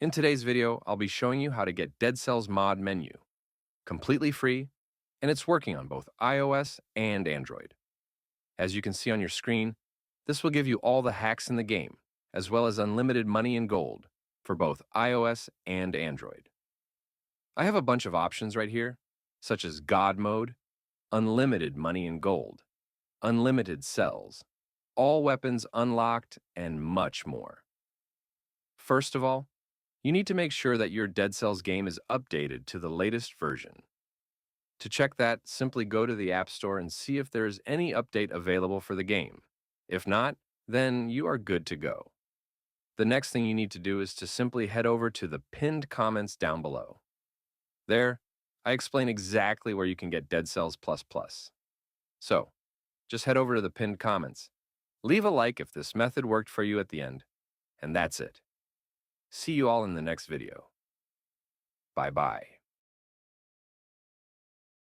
In today's video, I'll be showing you how to get Dead Cells mod menu, completely free, and it's working on both iOS and Android. As you can see on your screen, this will give you all the hacks in the game, as well as unlimited money and gold for both iOS and Android. I have a bunch of options right here, such as God mode, unlimited money and gold, unlimited cells, all weapons unlocked, and much more. First of all, you need to make sure that your Dead Cells game is updated to the latest version. To check that, simply go to the App Store and see if there is any update available for the game. If not, then you are good to go. The next thing you need to do is to simply head over to the pinned comments down below. There, I explain exactly where you can get Dead Cells++. So, just head over to the pinned comments. Leave a like if this method worked for you at the end, and that's it. See you all in the next video. Bye-bye.